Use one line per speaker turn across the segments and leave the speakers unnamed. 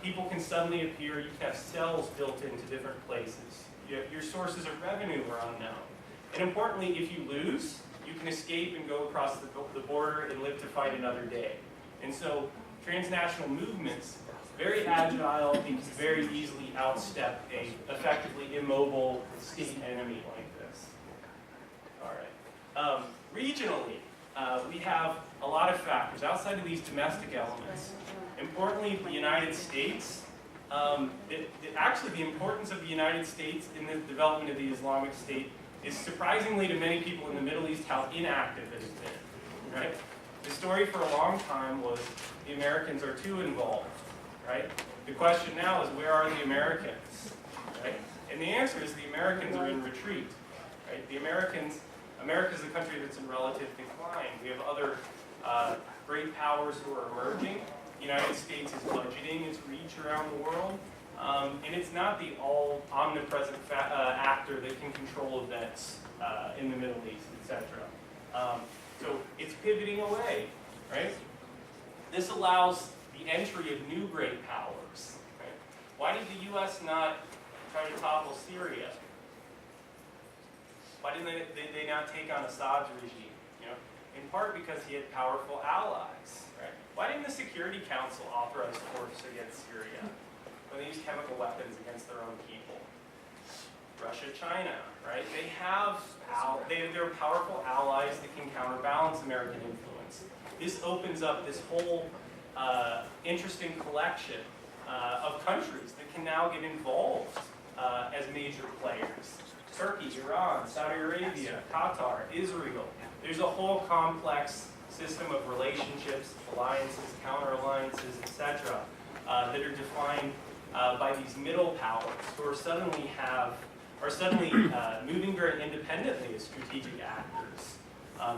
People can suddenly appear. You can have cells built into different places. Your sources of revenue are unknown. And importantly, if you lose, you can escape and go across the border and live to fight another day. And so transnational movements, very agile, and can very easily outstep a effectively immobile state enemy like this. All right. Regionally, we have a lot of factors outside of these domestic elements. Importantly, the United States, actually the importance of the United States in the development of the Islamic State is surprisingly to many people in the Middle East how inactive it has been, right? The story for a long time was the Americans are too involved, right? The question now is, where are the Americans, right? And the answer is the Americans are in retreat, right? America's a country that's in relative decline. We have other great powers who are emerging. The United States is budgeting its reach around the world. And it's not the all-omnipresent actor that can control events in the Middle East, etc. So it's pivoting away, right? This allows the entry of new great powers. Right? Why did the U.S. not try to topple Syria? Why didn't they not take on Assad's regime? You know, in part because he had powerful allies. Right? Why didn't the Security Council authorize force against Syria when they used chemical weapons against their own people? Russia, China, right? They're powerful allies that can counterbalance American influence. This opens up this whole interesting collection of countries that can now get involved as major players. Turkey, Iran, Saudi Arabia, Qatar, Israel. There's a whole complex system of relationships, alliances, counter-alliances, etc. That are defined by these middle powers who are suddenly moving very independently as strategic actors.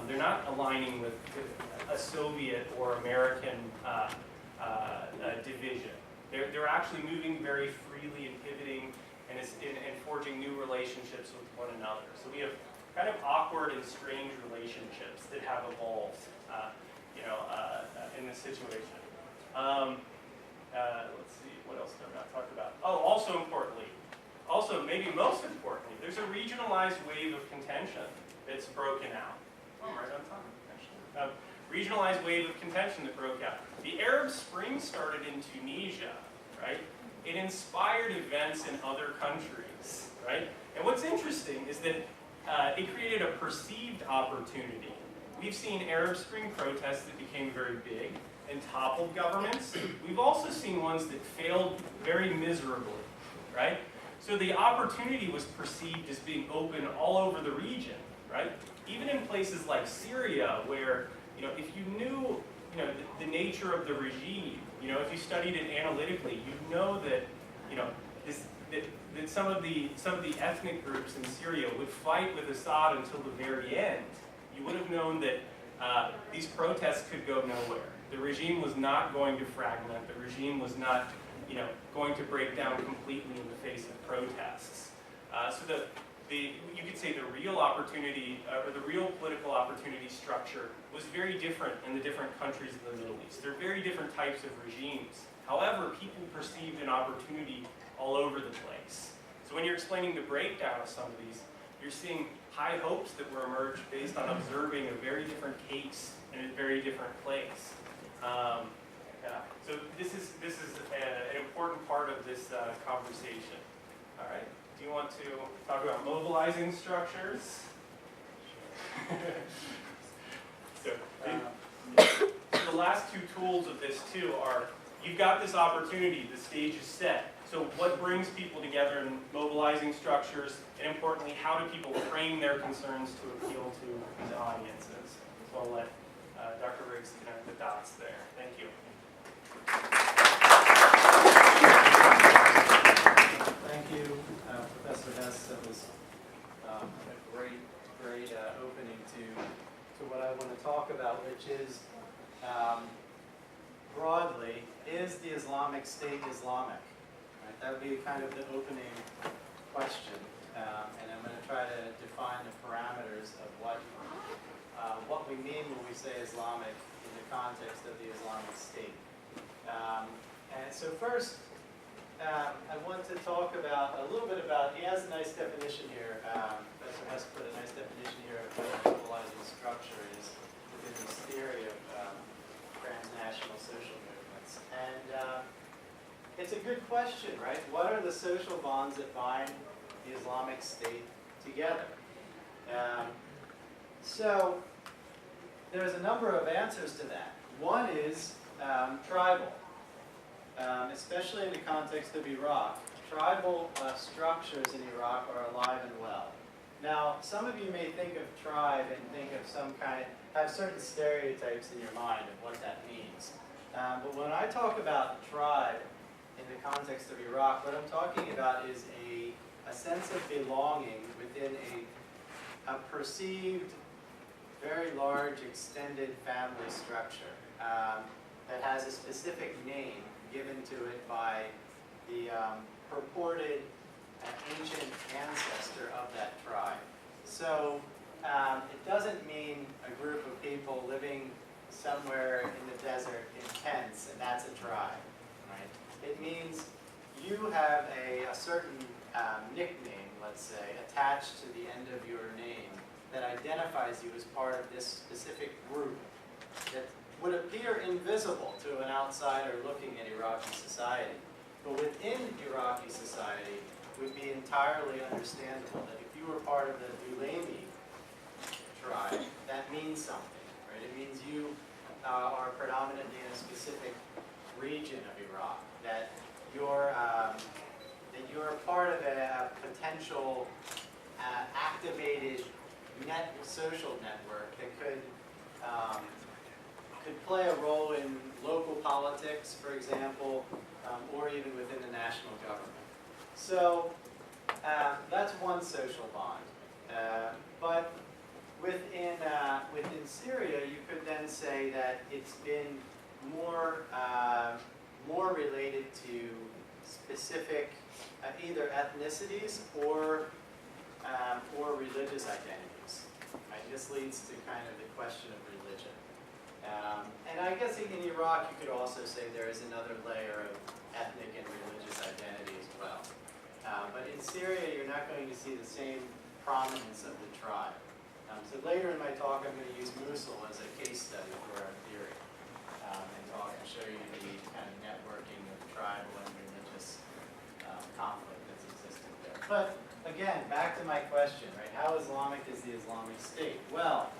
They're not aligning with a Soviet or American division. They're actually moving very freely and pivoting and forging new relationships with one another. So we have kind of awkward and strange relationships that have evolved, in this situation. Let's see, what else did I not talk about? Oh, also maybe most importantly, there's a regionalized wave of contention that's broken out. Oh, I'm right on time, actually. Regionalized wave of contention that broke out. The Arab Spring started in Tunisia, right? It inspired events in other countries, right? And what's interesting is that it created a perceived opportunity. We've seen Arab Spring protests that became very big and toppled governments. We've also seen ones that failed very miserably, right? So the opportunity was perceived as being open all over the region, right? Even in places like Syria, where, if you knew, the nature of the regime, if you studied it analytically, you know that, that some of the ethnic groups in Syria would fight with Assad until the very end. You would have known that these protests could go nowhere. The regime was not going to fragment. The regime was not, going to break down completely in the face of protests. So you could say the real opportunity, or the real political opportunity structure was very different in the different countries of the Middle East. They're very different types of regimes. However, people perceived an opportunity all over the place. So when you're explaining the breakdown of some of these, you're seeing high hopes that were emerged based on observing a very different case in a very different place. So this is an important part of this conversation. All right. Do you want to talk about mobilizing structures? So the last two tools of this too are, you've got this opportunity, the stage is set. So what brings people together in mobilizing structures, and importantly, how do people frame their concerns to appeal to these audiences? So I'll let Dr. Riggs connect the dots there. Thank you.
Thank you, Professor Hess. That was a great opening to what I want to talk about, which is, broadly, is the Islamic State Islamic? Right? That would be kind of the opening question, and I'm going to try to define the parameters of what we mean when we say Islamic in the context of the Islamic State. And so first, I want to talk about a little bit about, he has a nice definition here, Professor Hess put a nice definition here of what a mobilizing structure is within this theory of transnational social movements. And it's a good question, right? What are the social bonds that bind the Islamic State together? So there's a number of answers to that. One is tribal. Especially in the context of Iraq. Tribal structures in Iraq are alive and well. Now, some of you may think of tribe and think of some kind, have certain stereotypes in your mind of what that means. But when I talk about tribe in the context of Iraq, what I'm talking about is a sense of belonging within a perceived, very large, extended family structure that has a specific name given to it by the purported ancient ancestor of that tribe. So it doesn't mean a group of people living somewhere in the desert in tents, and that's a tribe, right? It means you have a certain nickname, let's say, attached to the end of your name that identifies you as part of this specific group that would appear invisible to an outsider looking at Iraqi society. But within Iraqi society, it would be entirely understandable that if you were part of the Dulaimi tribe, that means something, right? It means you are predominantly in a specific region of Iraq, that you're part of a potential activated social network that could play a role in local politics, for example, or even within the national government. So that's one social bond. But within Syria, you could then say that it's been more related to specific either ethnicities or religious identities. Right? This leads to kind of the question of religion. And I guess in Iraq, you could also say there is another layer of ethnic and religious identity as well. But in Syria, you're not going to see the same prominence of the tribe. So later in my talk, I'm going to use Mosul as a case study for our theory, and talk and show you the kind of networking of tribal and religious conflict that's existed there. But again, back to my question, right? How Islamic is the Islamic State? Well,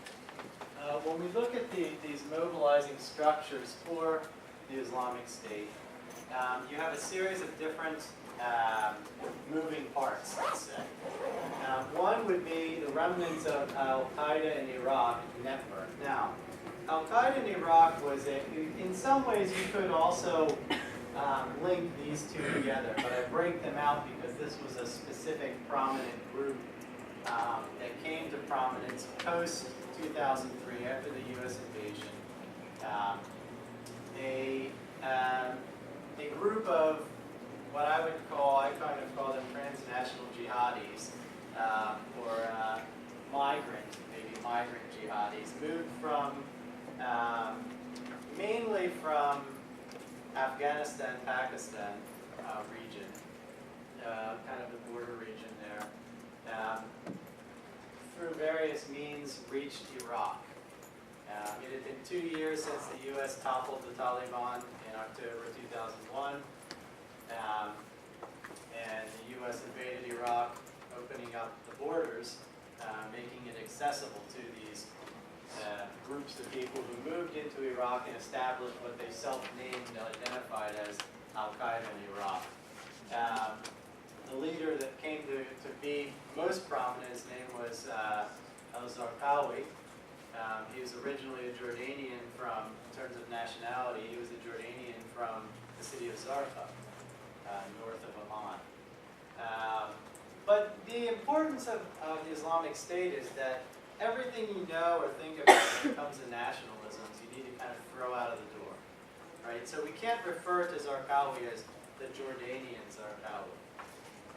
when we look at these mobilizing structures for the Islamic State, you have a series of different moving parts, let's say. One would be the remnants of Al-Qaeda in Iraq network. Now, Al-Qaeda in Iraq was in some ways you could also link these two together, but I break them out because this was a specific prominent group that came to prominence post-2003 after the U.S. invasion. A group of what I kind of call them transnational jihadis, or maybe migrant jihadis, moved from, mainly from Afghanistan, Pakistan region, kind of the border region there, through various means reached Iraq. It had been 2 years since the U.S. toppled the Taliban in October 2001. And the U.S. invaded Iraq, opening up the borders, making it accessible to these groups of people who moved into Iraq and established what they self-named and identified as Al-Qaeda in Iraq. The leader that came to be most prominent, his name was al-Zarqawi. He was originally a Jordanian from, in terms of nationality, he was a Jordanian from the city of Zarqa, north of Amman. But the importance of the Islamic State is that everything you know or think about when it comes to nationalisms, you need to kind of throw out of the door, right? So we can't refer to Zarqawi as the Jordanian Zarqawi,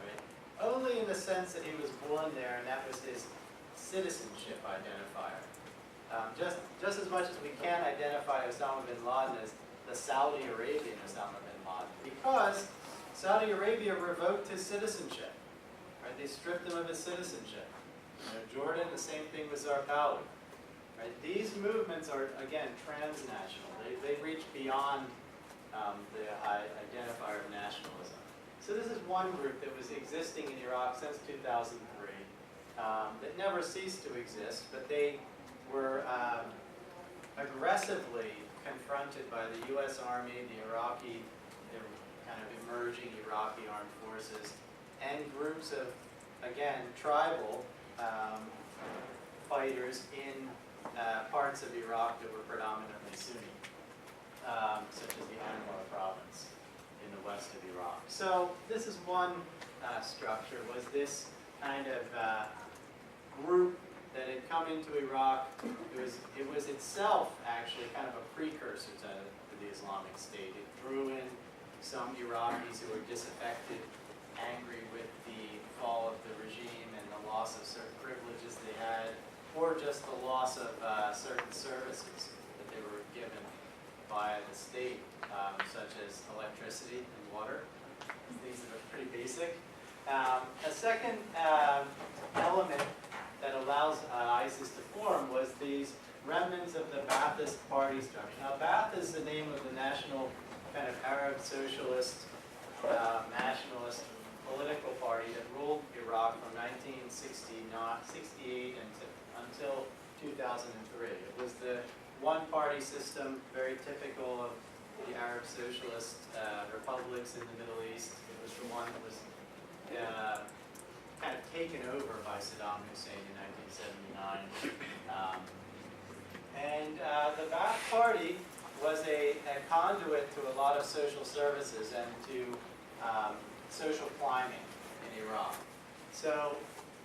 right? Only in the sense that he was born there and that was his citizenship identifier. Just as much as we can't identify Osama bin Laden as the Saudi Arabian Osama bin Laden, Saudi Arabia revoked his citizenship. Right? They stripped him of his citizenship. Jordan, the same thing with Zarqawi. Right? These movements are, again, transnational. They reach beyond the identifier of nationalism. So this is one group that was existing in Iraq since 2003 that never ceased to exist, but they were aggressively confronted by the U.S. Army, the kind of emerging Iraqi armed forces, and groups of, again, tribal fighters in parts of Iraq that were predominantly Sunni, such as the Anbar province in the west of Iraq. So this is one structure, was this kind of group that had come into Iraq. It was itself actually kind of a precursor to the Islamic State. It drew in some Iraqis who were disaffected, angry with the fall of the regime and the loss of certain privileges they had, or just the loss of certain services that they were given by the state, such as electricity and water, things that are pretty basic. A second element that allows ISIS to form was these remnants of the Ba'athist party structure. Now, Ba'ath is the name of the national kind of Arab socialist, nationalist political party that ruled Iraq from 1968 until 2003. It was the one-party system, very typical of the Arab socialist republics in the Middle East. It was the one that was kind of taken over by Saddam Hussein in 1979. The Ba'ath Party was a conduit to a lot of social services and to social climbing in Iraq. So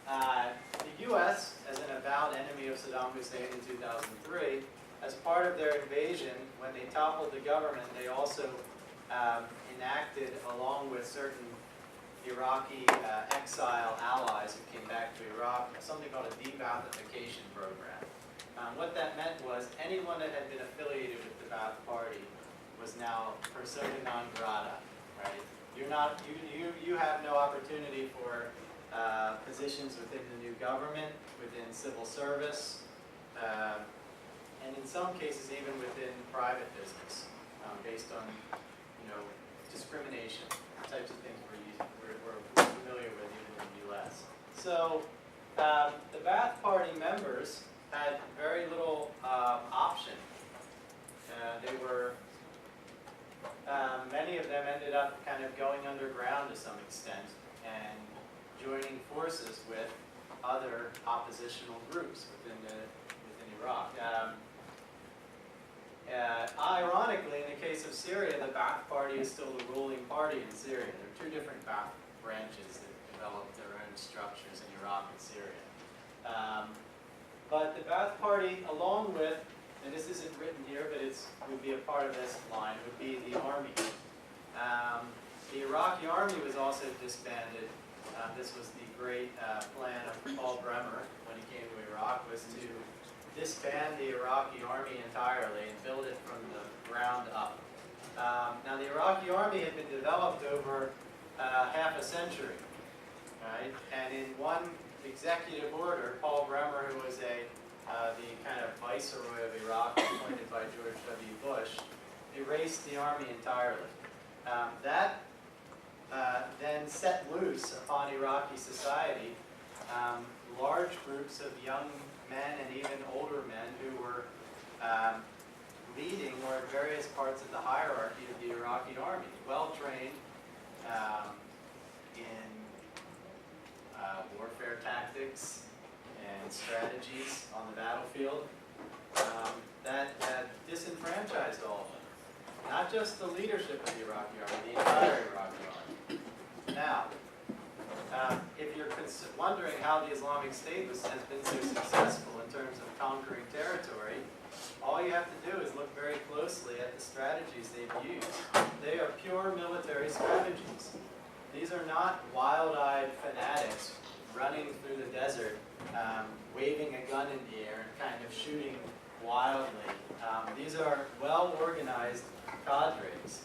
the U.S., as an avowed enemy of Saddam Hussein in 2003, as part of their invasion, when they toppled the government, they also enacted, along with certain Iraqi exile allies who came back to Iraq, something called a de-Baathification program. What that meant was anyone that had been affiliated with the Ba'ath Party was now persona non grata, right? You have no opportunity for positions within the new government, within civil service, and in some cases even within private business, based on discrimination, types of things we're familiar with even in the U.S. So the Ba'ath Party members had very little option. They were many of them ended up kind of going underground to some extent and joining forces with other oppositional groups within Iraq. Ironically, in the case of Syria, the Ba'ath Party is still the ruling party in Syria. There are two different Ba'ath branches that developed their own structures in Iraq and Syria. But the Ba'ath Party, along with, and this isn't written here, but it would be a part of this line, would be the army. The Iraqi army was also disbanded. This was the great plan of Paul Bremer when he came to Iraq, was to disband the Iraqi army entirely and build it from the ground up. Now the Iraqi army had been developed over half a century, right? And in one executive order, Paul Bremer, who was the kind of viceroy of Iraq appointed by George W. Bush, erased the army entirely. That then set loose upon Iraqi society large groups of young men and even older men who were leading or at various parts of the hierarchy of the Iraqi army, well-trained in warfare tactics and strategies on the battlefield that disenfranchised all of them. Not just the leadership of the Iraqi army, the entire Iraqi army. Now, if you're wondering how the Islamic State has been so successful in terms of conquering territory, all you have to do is look very closely at the strategies they've used. They are pure military strategies. These are not wild-eyed fanatics running through the desert, waving a gun in the air and kind of shooting wildly. These are well-organized cadres